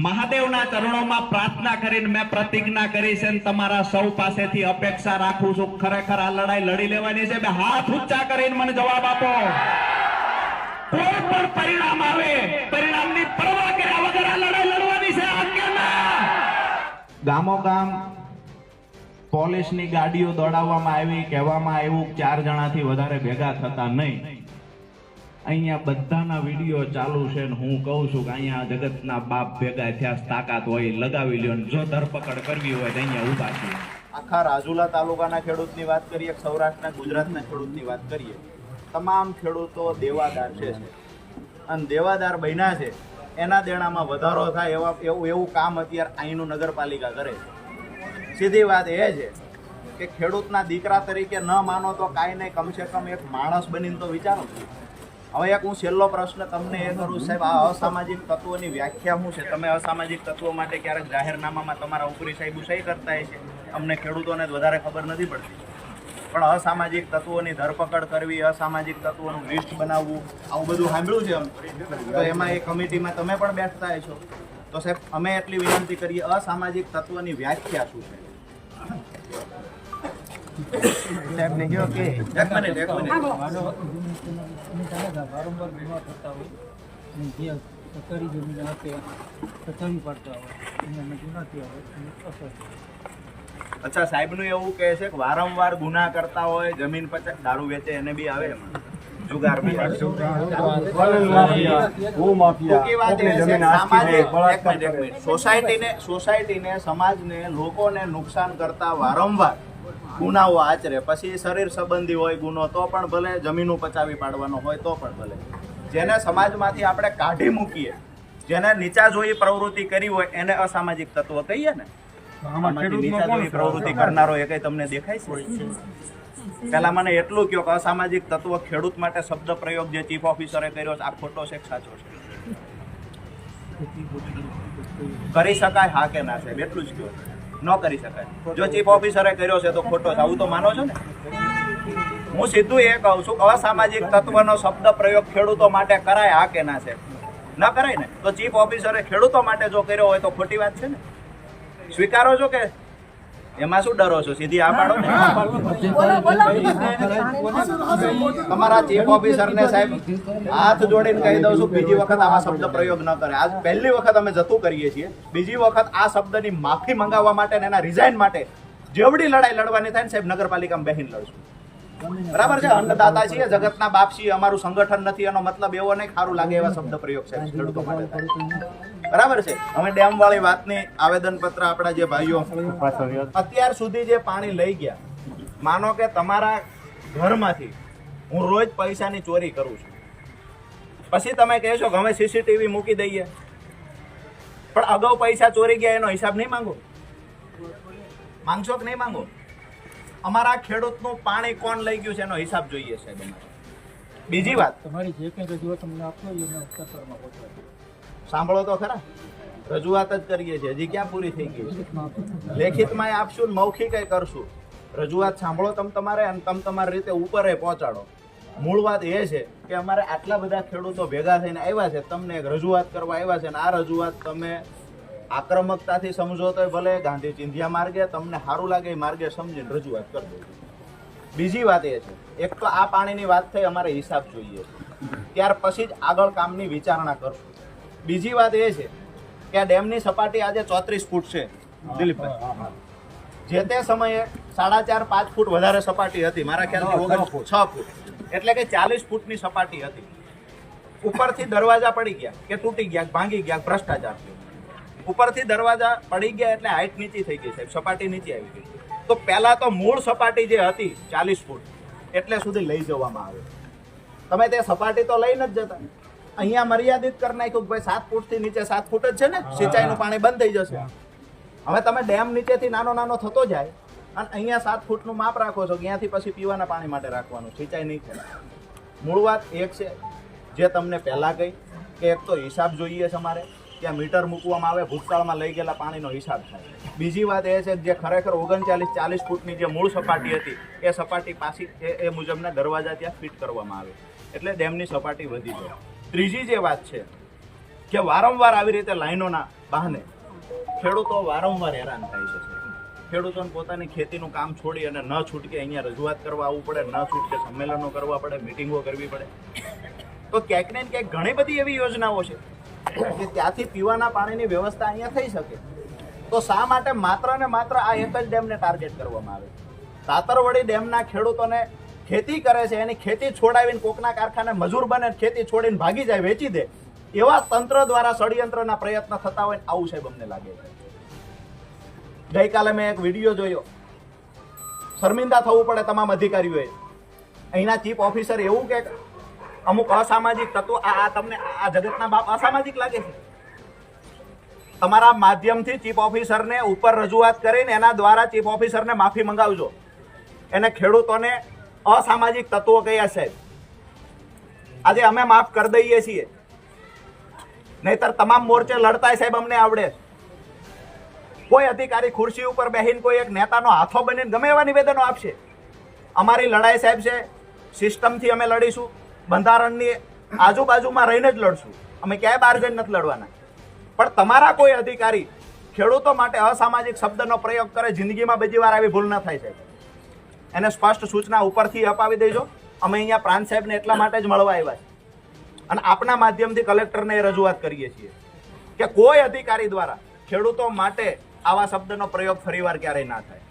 મહાદેવના ચરણોમાં પ્રાર્થના કરીને મેં પ્રતિજ્ઞા કરી છે, તમારા સૌ પાસેથી અપેક્ષા રાખું છું, ખરેખર આ લડાઈ લડી લેવાની છે. બે હાથ ઊંચા કરીને મને જવાબ આપો. કોઈ પણ પરિણામ આવે, પરિણામની પરવા કર્યા વગર આ લડાઈ લડવાની છે. આજ્ઞાના ગામો ગામ પોલીસની ગાડીઓ દોડાવવામાં આવી, કહેવામાં આવ્યું 4 જણાથી વધારે ભેગા થતા નહીં. અહીંયા બધાના વિડીયો ચાલુ છે ને હું કહું છું કે અહીંયા જગતના બાપ ભેગા થયા, તાકાત હોય લગાવી લ્યો, જો ધરપકડ કરવી હોય તો અહીંયા ઊભા છીએ. આખા રાજુલા તાલુકાના ખેડૂતની વાત કરીએ, સૌરાષ્ટ્રના ગુજરાતના ખેડૂતની વાત કરીએ, તમામ ખેડૂતો દેવાદાર છે અને દેવાદાર બન્યા છે. એના દેણામાં વધારો થાય એવું કામ અત્યારે અહીંનું નગરપાલિકા કરે છે. સીધી વાત એ છે કે ખેડૂતના દીકરા તરીકે ન માનો તો કાંઈ નહીં, કમસે કમ એક માણસ બનીને તો વિચારો. હવે એક હું છેલ્લો પ્રશ્ન તમને એ કરું, સાહેબ, આ અસામાજિક તત્વોની વ્યાખ્યા શું છે? તમે અસામાજિક તત્વો માટે ક્યારેક જાહેરનામામાં તમારા ઉપરી સાહેબો સહી કરતા છે, અમને ખેડૂતોને વધારે ખબર નથી પડતી, પણ અસામાજિક તત્વોની ધરપકડ કરવી, અસામાજિક તત્વોનું લિસ્ટ બનાવવું, આવું બધું સાંભળ્યું છે અમે. તો એમાં એ કમિટીમાં તમે પણ બેઠતા છો. તો સાહેબ, અમે એટલી વિનંતી કરીએ, અસામાજિક તત્વોની વ્યાખ્યા શું છે? સાહેબ ને કહો કે એક મિનિટ વારંવાર બીમાર થતા હોય, જે સરકારી જમીન આપે સતાવી પાડતા હોય, એને ગુના થયા હોય. અચ્છા, સાહેબનું એવું કહે છે કે વારંવાર ગુના કરતા હોય, જમીન પચાસ, દારૂ વેચે એને બી આવે, એમાં જુગાર બી આવે. સોસાયટીને સમાજને લોકોને નુકસાન કરતા વારંવાર ગુનાઓ આચરે, પછી શરીર સંબંધી હોય ગુનો તો પણ ભલે, જમીનો પચાવી પાડવાનો હોય તો પણ ભલે, જેને સમાજમાંથી આપણે કાઢી મૂકીએ, જેને નીચા જોઈ પ્રવૃત્તિ કરી હોય એને અસામાજિક તત્વ કહીએ ને. નીચા જોઈ પ્રવૃત્તિ કરનારો એ કઈ તમને દેખાય છે? પેલા મને એટલું કહો કે અસામાજિક તત્વ ખેડૂત માટે શબ્દ પ્રયોગ જે ચીફ ઓફિસરે કર્યો છે, આ ખોટો છે કે સાચો છે? કરી શકાય, હા કે ના સાહેબ? એટલું જ કહો. ન કરી શકાય. જો ચીફ ઓફિસરે કર્યો છે તો ખોટો છે, આવું તો માનો છો ને? હું સીધું એ કહું છું કે અસામાજિક તત્વનો શબ્દ પ્રયોગ ખેડૂતો માટે કરાય, હા કે ના છે? ન કરાય ને તો ચીફ ઓફિસરે ખેડૂતો માટે જો કર્યો હોય તો ખોટી વાત છે ને? સ્વીકારો છો કે એમાં શું ડરો છો? સીધી આ પાડો ને. તમારા ચીફ ઓફિસરને સાહેબ હાથ જોડીને કહી દઉં છું, બીજી વખત આવા શબ્દ પ્રયોગ ન કરે. આજ પહેલી વખત અમે જતું કરીએ છીએ, બીજી વખત આ શબ્દની માફી મંગાવવા માટે અને એના રિઝાઇન માટે જેવડી લડાઈ લડવાની થાય ને સાહેબ, નગરપાલિકામાં બેહીને લડશું. બરાબર છે? અન્નદાતા છીએ, જગતના બાપ છીએ, અમારું સંગઠન નથી, એનો મતલબ એવો નહીં ખારું લાગે એવા શબ્દ પ્રયોગ સાહેબ ખેડૂતો માટે થાય. બરાબર છે? અમે ડેમ વાળી વાતની આવેદનપત્ર આપણા જે ભાઈઓ અત્યાર સુધી જે પાણી લઈ ગયા, માનો કે તમારા ઘરમાંથી હું રોજ પૈસાની ચોરી કરું છું, પછી તમે કહેશો કે અમે સીસીટીવી મૂકી દઈએ, પણ અગાઉ પૈસા ચોરી ગયા એનો હિસાબ નહીં માંગો? માંગશો કે નહીં માંગો? અમારા ખેડૂતનું પાણી કોણ લઈ ગયું છે એનો હિસાબ જોઈએ સાહેબ અમારે. બીજી વાત, તમારી જે કંઈ રજૂઆત તમને આપો એને ઉત્તરમાં પહોંચવા. સાંભળો તો ખરા, રજૂઆત જ કરીએ છીએ, હજી ક્યાં પૂરી થઈ ગઈ? લેખિતમાં આપશું ને મૌખિક કરશું. રજૂઆત સાંભળો તમારે, અને તમારી રીતે ઉપરે પહોંચાડો. મૂળ વાત એ છે કે અમારે આટલા બધા ખેડૂતો ભેગા થઈને આવ્યા છે, તમને એક રજૂઆત કરવા આવ્યા છે, અને આ રજૂઆત તમે આક્રમકતાથી સમજો તો ભલે, ગાંધી ચિંધ્યા માર્ગે તમને સારું લાગે એ માર્ગે સમજીને રજૂઆત કરી દો. બીજી વાત એ છે, એક તો આ પાણીની વાત થઈ, અમારે હિસાબ જોઈએ, ત્યાર પછી જ આગળ કામની વિચારણા કરશું. બીજી વાત એ છે કે આ ડેમની સપાટી આજે 34 ફૂટ છે દિલીપભાઈ. જે તે સમયે 4.5-5 ફૂટ વધારે સપાટી હતી, મારા ખ્યાલથી 6 ફૂટ, એટલે કે 40 ફૂટની સપાટી હતી. ઉપરથી દરવાજા પડી ગયા કે તૂટી ગયા, ભાંગી ગયા, ભ્રષ્ટાચાર થયો. ઉપરથી દરવાજા પડી ગયા એટલે હાઈટ નીચી થઈ ગઈ સાહેબ, સપાટી નીચે આવી ગઈ. તો પહેલા તો મૂળ સપાટી જે હતી 40 ફૂટ એટલે સુધી લઈ જવામાં આવે. તમે તે સપાટી તો લઈ નથી જતા, અહીંયા મર્યાદિત કરી નાખ્યું ભાઈ 7 ફૂટથી નીચે 7 ફૂટ જ છે ને, સિંચાઈનું પાણી બંધ થઈ જશે. હવે તમે ડેમ નીચેથી નાનો નાનો થતો જાય અને અહીંયા 7 ફૂટનું માપ રાખો છો, ત્યાંથી પછી પીવાના પાણી માટે રાખવાનું, સિંચાઈ નહીં થાય. મૂળ વાત એક છે જે તમને પહેલા કહી કે એક તો હિસાબ જોઈએ છે અમારે, ત્યાં મીટર મૂકવામાં આવે, ભૂતકાળમાં લઈ ગયેલા પાણીનો હિસાબ થાય. બીજી વાત એ છે કે જે ખરેખર 39-40 ફૂટની જે મૂળ સપાટી હતી એ સપાટી પાછી એ મુજબના દરવાજા ત્યાં ફિટ કરવામાં આવે, એટલે ડેમની સપાટી વધી જાય. ત્રીજી જે વાત છે કે વારંવાર આવી રીતે લાઈનોના બહાને ખેડૂતો વારંવાર હેરાન થાય છે. ખેડૂતોને પોતાની ખેતીનું કામ છોડી અને ન છૂટકે અહીંયા રજૂઆત કરવા આવવું પડે, ન છૂટકે સંમેલનો કરવા પડે, મિટિંગો કરવી પડે. તો ક્યાંક ને ક્યાંક ઘણી બધી એવી યોજનાઓ છે કે ત્યાંથી પીવાના પાણીની વ્યવસ્થા અહીંયા થઈ શકે. તો શા માટે માત્ર ને માત્ર આ એક જ ડેમને ટાર્ગેટ કરવામાં આવે? તાતરવડી ડેમના ખેડૂતોને ખેતી કરે છે, એની ખેતી છોડાવીને કોકના કારખાને મજૂર બને, ખેતી છોડીને ભાગી જાય, વેચી દે, એવા તંત્ર દ્વારા ષડયંત્રના પ્રયત્ન થતા હોય આવું સાહેબ અમને લાગે છે. ગઈકાલે મેં એક વિડીયો જોયો, શર્મિંદા થવું પડે તમામ અધિકારીઓએ. અહીંના ચીફ ઓફિસર એવું કે અમુક અસામાજિક તત્વો, તમને આ જગતના બાપ અસામાજિક લાગે છે? તમારા માધ્યમથી ચીફ ઓફિસરને ઉપર રજૂઆત કરીને એના દ્વારા ચીફ ઓફિસરને માફી મંગાવજો. એને ખેડૂતોને અસામાજિક તત્વો કયા સાહેબ? આજે અમે માફ કરી દઈએ છીએ, નહીતર તમામ મોરચે લડતા સાહેબ અમને આવડે. કોઈ અધિકારી ખુરશી ઉપર બેહીને કોઈ એક નેતાનો હાથો બનીને ગમે એવા નિવેદનો આપશે. અમારી લડાઈ સાહેબ છે સિસ્ટમથી અમે લડીશું, બંધારણની આજુબાજુમાં રહીને જ લડશું. અમે ક્યાંય બહાર જઈને નથી લડવાના. પણ તમારા કોઈ અધિકારી ખેડૂતો માટે અસામાજિક શબ્દનો પ્રયોગ કરે, જિંદગીમાં બીજી વાર આવી ભૂલ ન થાય સાહેબ. એને સ્પષ્ટ સૂચના ઉપરથી અપાવી દેજો. અમે અહીંયા પ્રાંત સાહેબને એટલા માટે જ મળવા આવ્યા છે અને આપના માધ્યમથી કલેક્ટરને એ રજૂઆત કરીએ છીએ કે કોઈ અધિકારી દ્વારા ખેડૂતો માટે આવા શબ્દનો પ્રયોગ ફરીવાર ક્યારેય ના થાય.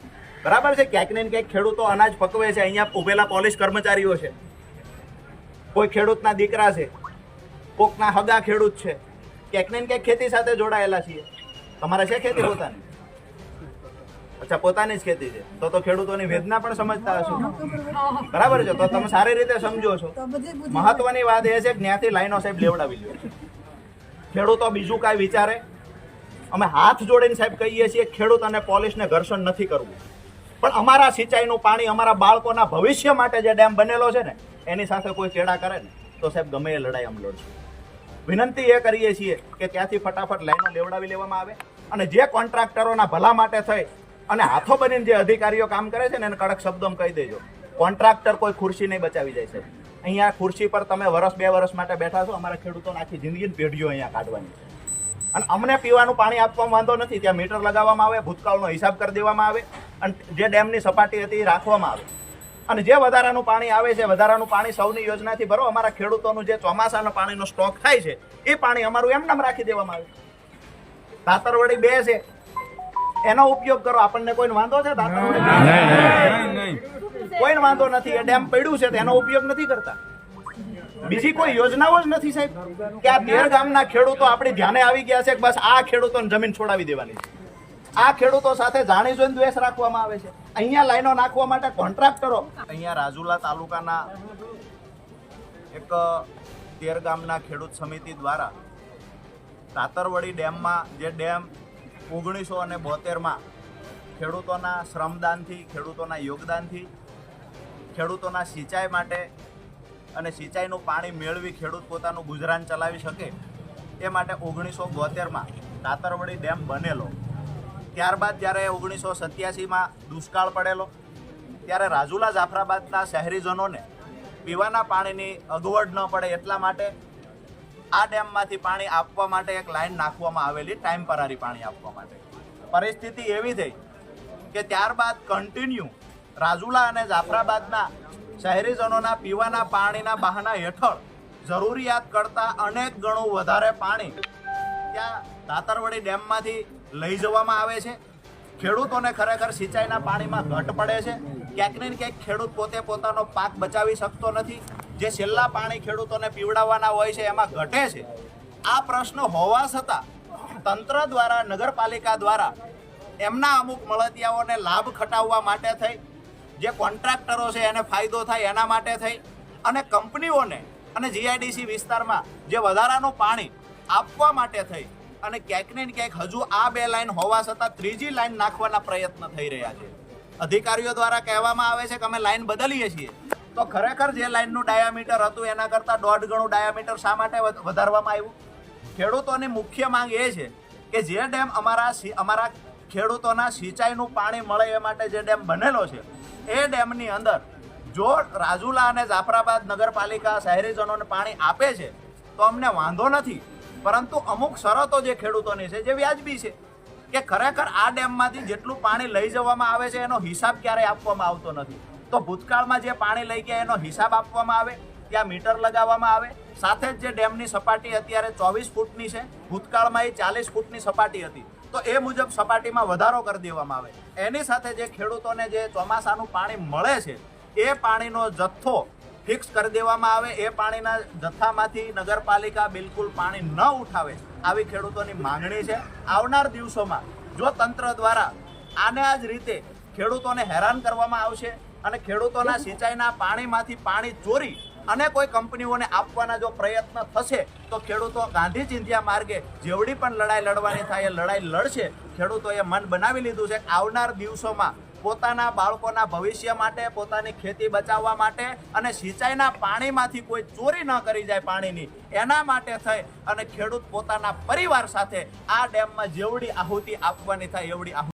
બરાબર છે? ક્યાંક ને ક્યાંક ખેડૂતો અનાજ પકવે છે, અહીંયા ઉભેલા પોલીસ કર્મચારીઓ છે, કોઈ ખેડૂતના દીકરા છે, કોકના હગા ખેડૂત છે, ક્યાંક ને ક્યાંક ખેતી સાથે જોડાયેલા છીએ. તમારે છે ખેતી પોતાની? અચ્છા, પોતાની જ ખેતી છે. તો ખેડૂતોની વેદના પણ સમજતા હશો. બરાબર છે? તો તમે સારી રીતે સમજો છો. મહત્વની વાત એ છે કે ત્યાંથી લાઈનો સાહેબ લેવડાવી લ્યો. ખેડૂતો બીજું કાંઈ વિચારે, અમે હાથ જોડીને સાહેબ કહીએ છીએ ખેડૂત અને પોલીસને ઘર્ષણ નથી કરવું, પણ અમારા સિંચાઈનું પાણી, અમારા બાળકોના ભવિષ્ય માટે જે ડેમ બનેલો છે ને એની સાથે કોઈ ચેડા કરે ને તો સાહેબ ગમે એ લડાઈ અમે લડશું. વિનંતી એ કરીએ છીએ કે ત્યાંથી ફટાફટ લાઈનો લેવડાવી લેવામાં આવે અને જે કોન્ટ્રાક્ટરોના ભલા માટે થઈ અને હાથો બનીને જે અધિકારીઓ કામ કરે છે ને એને કડક શબ્દોમાં કહી દેજો. કોન્ટ્રાક્ટર કોઈ ખુરશી નહીં બચાવી જાય છે. અહીંયા ખુરશી પર તમે વર્ષ 2 વર્ષ માટે બેઠા છો, અમારા ખેડૂતોને આખી જિંદગીની પેઢીઓ અહીંયા કાઢવાની છે. અને અમને પીવાનું પાણી આપવામાં વાંધો નથી, ત્યાં મીટર લગાવવામાં આવે, ભૂતકાળનો હિસાબ કરી દેવામાં આવે અને જે ડેમની સપાટી હતી એ રાખવામાં આવે. અને જે વધારાનું પાણી આવે છે, વધારાનું પાણી સૌની યોજનાથી ભરો. અમારા ખેડૂતોનું જે ચોમાસાના પાણીનો સ્ટોક થાય છે એ પાણી અમારું એમનામ રાખી દેવામાં આવે. તાતરવડી 2 છે એનો ઉપયોગ કરો. આપણને કોઈને વાંધો છે? તાતરવડી કોઈને વાંધો નથી. એ ડેમ પડ્યું છે તેનો ઉપયોગ નથી કરતા. બીજી કોઈ યોજનાઓ જ નથી સાહેબ કે આ 13 ગામના ખેડૂતો આપણી ધ્યાને આવી ગયા છે કે બસ આ ખેડૂતોને જમીન છોડાવી દેવાની છે. આ ખેડૂતો સાથે જાણી જોઈને દ્વેષ રાખવામાં આવે છે. અહીંયા લાઈનો નાખવા માટે કોન્ટ્રાક્ટરો. અહીંયા રાજુલા તાલુકાના એક 13 ગામના ખેડૂત સમિતિ દ્વારા તાતરવડી ડેમમાં, જે ડેમ 1972માં ખેડૂતોના શ્રમદાનથી, ખેડૂતોના યોગદાનથી, ખેડૂતોના સિંચાઈ માટે અને સિંચાઈનું પાણી મેળવી ખેડૂત પોતાનું ગુજરાન ચલાવી શકે એ માટે 1972માં તાતરવડી ડેમ બનેલો. ત્યારબાદ જ્યારે 1987માં દુષ્કાળ પડેલો ત્યારે રાજુલા જાફરાબાદના શહેરીજનોને પીવાના પાણીની અગવડ ન પડે એટલા માટે આ ડેમમાંથી પાણી આપવા માટે એક લાઈન નાખવામાં આવેલી, ટેમ્પરરી પાણી આપવા માટે. પરિસ્થિતિ એવી થઈ કે ત્યારબાદ કન્ટિન્યુ રાજુલા અને જાફરાબાદના શહેરીજનોના પીવાના પાણીના બહાના હેઠળ જરૂરિયાત કરતાં અનેક ગણું વધારે પાણી ત્યાં તાતરવડી ડેમમાંથી લઈ જવામાં આવે છે. ખેડૂતોને ખરેખર સિંચાઈના પાણીમાં ઘટ પડે છે. ક્યાંક ને ક્યાંક ખેડૂત પોતે પોતાનો પાક બચાવી શકતો નથી. જે છેલ્લા પાણી ખેડૂતોને પીવડાવવાના હોય છે એમાં ઘટે છે. આ પ્રશ્ન હોવા છતાં તંત્ર દ્વારા, નગરપાલિકા દ્વારા એમના અમુક મળતિયાઓને લાભ ખટાવવા માટે થઈ, જે કોન્ટ્રાક્ટરો છે એને ફાયદો થાય એના માટે થઈ અને કંપનીઓને અને જીઆઈડીસી વિસ્તારમાં જે વધારાનું પાણી આપવા માટે થઈ અને ક્યાંક ને ક્યાંક હજુ આ 2 લાઈન હોવા છતાં ત્રીજી લાઈન નાખવાના પ્રયત્ન થઈ રહ્યા છે. અધિકારીઓ દ્વારા કહેવામાં આવે છે કે અમે લાઈન બદલીએ છીએ, તો ખરેખર જે લાઈનનું ડાયામીટર હતું એના કરતાં 1.5 ગણું ડાયામીટર શા માટે વધારવામાં આવ્યું? ખેડૂતોની મુખ્ય માંગ એ છે કે જે ડેમ અમારા ખેડૂતોના સિંચાઈનું પાણી મળે એ માટે જે ડેમ બનેલો છે એ ડેમની અંદર જો રાજુલા અને જાફરાબાદ નગરપાલિકા શહેરીજનોને પાણી આપે છે તો અમને વાંધો નથી, પરંતુ અમુક શરતો જે ખેડૂતોની છે જે વ્યાજબી છે કે ખરેખર આ ડેમમાંથી જેટલું પાણી લઈ જવામાં આવે છે એનો હિસાબ ક્યારેય આપવામાં આવતો નથી. તો ભૂતકાળમાં જે પાણી લઈ ગયા એનો હિસાબ આપવામાં આવે, ત્યાં મીટર લગાવવામાં આવે. સાથે જ જે ડેમની સપાટી અત્યારે 24 ફૂટની છે, ભૂતકાળમાં એ 40 ફૂટની સપાટી હતી, તો એ મુજબ સપાટીમાં વધારો કરી દેવામાં આવે. એની સાથે જે ખેડૂતોને જે ચોમાસાનું પાણી મળે છે એ પાણીનો જથ્થો ફિક્સ કરી દેવામાં આવે. એ પાણીના જથ્થામાંથી નગરપાલિકા બિલકુલ પાણી ન ઉઠાવે, આવી ખેડૂતોની માંગણી છે. આવનાર દિવસોમાં જો તંત્ર દ્વારા આને આ જ રીતે ખેડૂતોને હેરાન કરવામાં આવશે અને ખેડૂતોના સિંચાઈના પાણીમાંથી પાણી ચોરી અને કોઈ કંપનીઓને આપવાના જો પ્રયત્ન થશે તો ખેડૂતો ગાંધી ચિંધ્યા માર્ગે જેવડી પણ લડાઈ લડવાની થાય એ લડાઈ લડશે. ખેડૂતોએ મન બનાવી લીધું છે કે આવનાર દિવસોમાં પોતાના બાળકોના ભવિષ્ય માટે, પોતાની ખેતી બચાવવા માટે અને સિંચાઈના પાણીમાંથી કોઈ ચોરી ન કરી જાય પાણીની, એના માટે થઈ અને ખેડૂત પોતાના પરિવાર સાથે આ ડેમમાં જેવડી આહુતિ આપવાની થાય એવડી આહુતિ